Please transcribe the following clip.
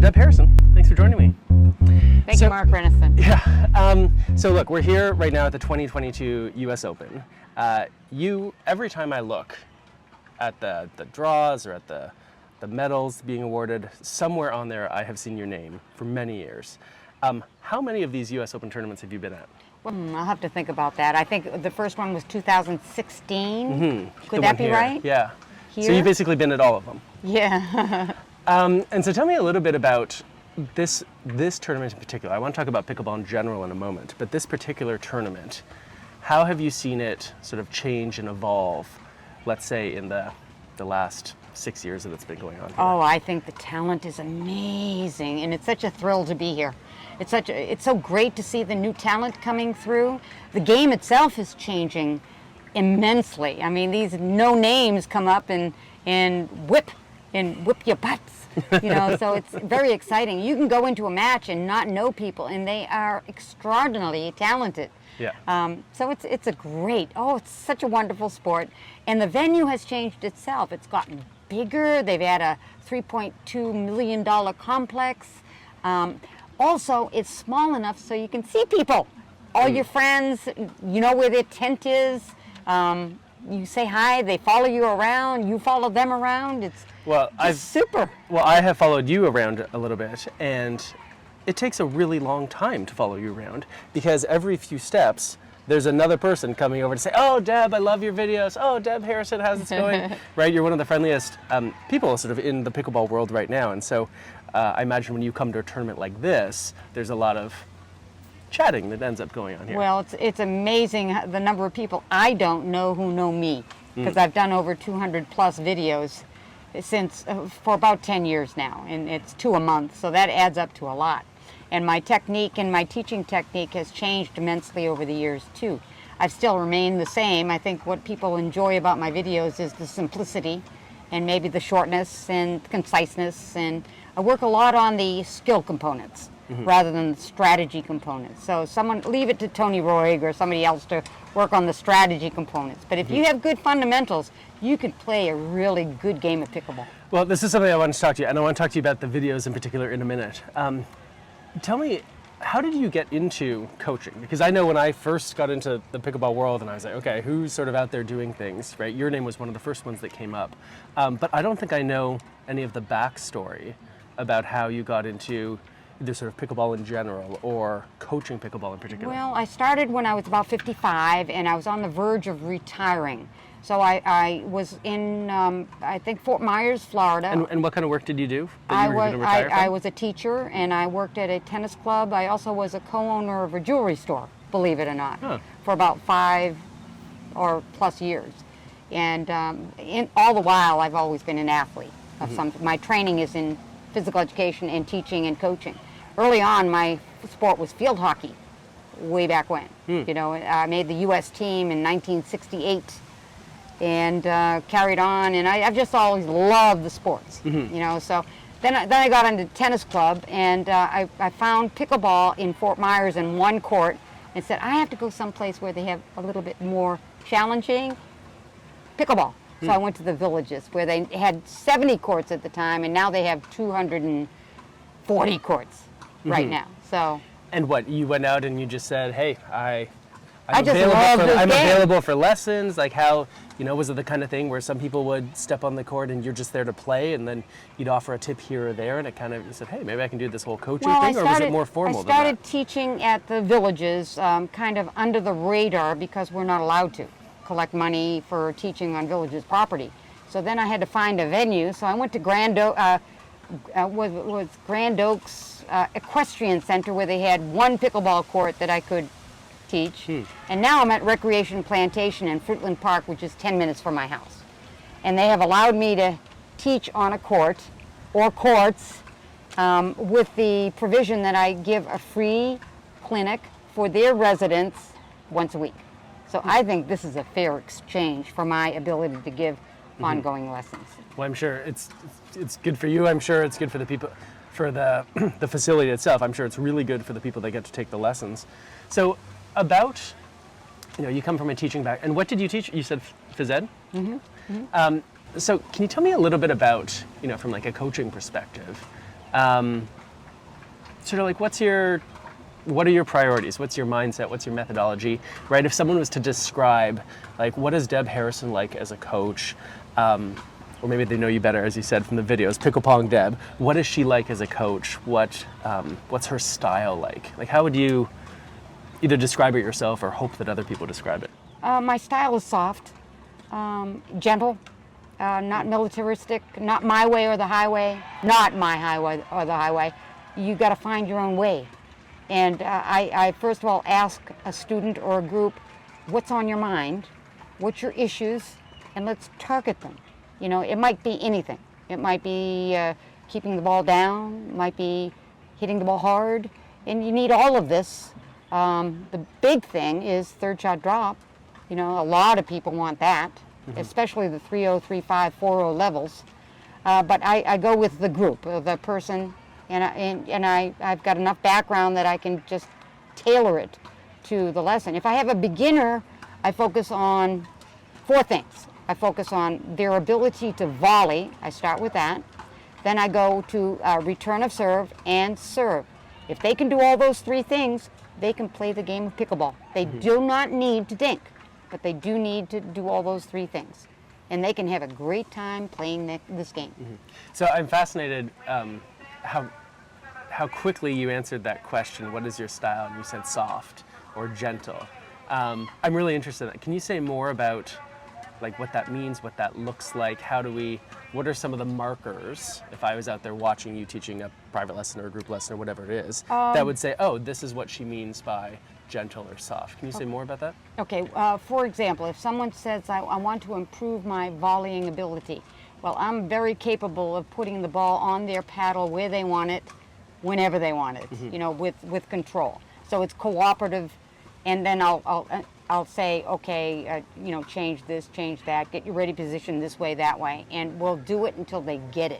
Deb Harrison, thanks for joining me. Thank you, Mark Renison. Yeah, so look, we're here right now at the 2022 US Open. Every time I look at the draws or at the medals being awarded, somewhere on there I have seen your name for many years. How many of these US Open tournaments have you been at? Well, I'll have to think about that. I think the first one was 2016. Mm-hmm. Could that be right? Yeah. Here? So you've basically been at all of them. Yeah. And so tell me a little bit about this tournament in particular. I want to talk about pickleball in general in a moment, but this particular tournament, how have you seen it sort of change and evolve, let's say in the last 6 years that it's been going on here? Oh, I think the talent is amazing, and it's such a thrill to be here. It's so great to see the new talent coming through. The game itself is changing immensely. I mean, these no names come up and whip your butts, you know. So it's very exciting. You can go into a match and not know people, and they are extraordinarily talented. Yeah. So it's it's such a wonderful sport, and the venue has changed itself. It's gotten bigger. They've had a $3.2 million complex. Also, it's small enough so you can see people, all your friends. You know where their tent is. You say hi. They follow you around. You follow them around. It's super. Well, I have followed you around a little bit, and it takes a really long time to follow you around because every few steps there's another person coming over to say, "Oh, Deb, I love your videos. Oh, Deb Harrison, how's it going?" Right? You're one of the friendliest people sort of in the pickleball world right now, and so I imagine when you come to a tournament like this, there's a lot of chatting that ends up going on here. Well, it's amazing the number of people I don't know who know me, because I've done over 200 plus videos for about 10 years now, and it's 2 a month, so that adds up to a lot. And my technique and my teaching technique has changed immensely over the years too. I've still remained the same. I think what people enjoy about my videos is the simplicity and maybe the shortness and conciseness, and I work a lot on the skill components rather than the strategy components. So leave it to Tony Roig or somebody else to work on the strategy components. But if you have good fundamentals, you can play a really good game of pickleball. Well, this is something I want to talk to you, and I want to talk to you about the videos in particular in a minute. Tell me, how did you get into coaching? Because I know when I first got into the pickleball world and I was like, okay, who's sort of out there doing things, right? Your name was one of the first ones that came up. But I don't think I know any of the backstory about how you got into either sort of pickleball in general or coaching pickleball in particular. Well, I started when I was about 55 and I was on the verge of retiring. So I was in, I think, Fort Myers, Florida. And what kind of work did you do? I was a teacher, and I worked at a tennis club. I also was a co-owner of a jewelry store, believe it or not, for about 5 or plus years. And all the while, I've always been an athlete of some. My training is in physical education and teaching and coaching. Early on, my sport was field hockey, way back when. You know, I made the US team in 1968. And carried on, and I've just always loved the sports, you know. So then I got into tennis club, and I found pickleball in Fort Myers in one court, and said I have to go someplace where they have a little bit more challenging pickleball. So I went to the Villages, where they had 70 courts at the time, and now they have 240 courts right now. So. And what, you went out and you just said, hey, I'm available for lessons? Like how, you know, was it the kind of thing where some people would step on the court and you're just there to play, and then you'd offer a tip here or there, and it kind of, you said, hey, maybe I can do this whole coaching thing, or was it more formal than that? I started teaching at the Villages, kind of under the radar, because we're not allowed to collect money for teaching on Villages property. So then I had to find a venue, so I went to Grand Oaks Equestrian Center, where they had one pickleball court that I could teach. And now I'm at Recreation Plantation in Fruitland Park, which is 10 minutes from my house. And they have allowed me to teach on a court or courts with the provision that I give a free clinic for their residents once a week. So I think this is a fair exchange for my ability to give ongoing lessons. Well, I'm sure it's good for you. I'm sure it's good for the people, for the facility itself. I'm sure it's really good for the people that get to take the lessons. So about, you know, you come from a teaching back, and what did you teach? You said phys ed? So can you tell me a little bit about, you know, from like a coaching perspective, sort of like, what are your priorities? What's your mindset? What's your methodology, right? If someone was to describe, like, what is Deb Harrison like as a coach, or maybe they know you better, as you said, from the videos, Pickleball Deb, what is she like as a coach? What's her style like? Like, how would you either describe it yourself or hope that other people describe it? My style is soft, gentle, not militaristic, not my way or the highway, not my highway or the highway. You got to find your own way. And I first of all ask a student or a group, what's on your mind? What's your issues? And let's target them. You know, it might be anything. It might be keeping the ball down, it might be hitting the ball hard, and you need all of this. The big thing is third shot drop. You know, a lot of people want that, especially the 3-0, 3-5, 4-0 levels. But I go with the group, the person, and I've got enough background that I can just tailor it to the lesson. If I have a beginner, I focus on 4 things. I focus on their ability to volley. I start with that. Then I go to return of serve and serve. If they can do all those 3 things, they can play the game of pickleball. They do not need to dink, but they do need to do all those 3 things. And they can have a great time playing this game. So I'm fascinated how quickly you answered that question, what is your style? And you said soft or gentle. I'm really interested in that. Can you say more about like what that means, what that looks like? What are some of the markers, if I was out there watching you teaching a private lesson or a group lesson or whatever it is, that would say, oh, this is what she means by gentle or soft. Can you say more about that? Okay, for example, if someone says, I want to improve my volleying ability, well, I'm very capable of putting the ball on their paddle where they want it, whenever they want it, you know, with control. So it's cooperative, and then I'll say, okay, you know, change this, change that, get your ready position this way, that way, and we'll do it until they get it.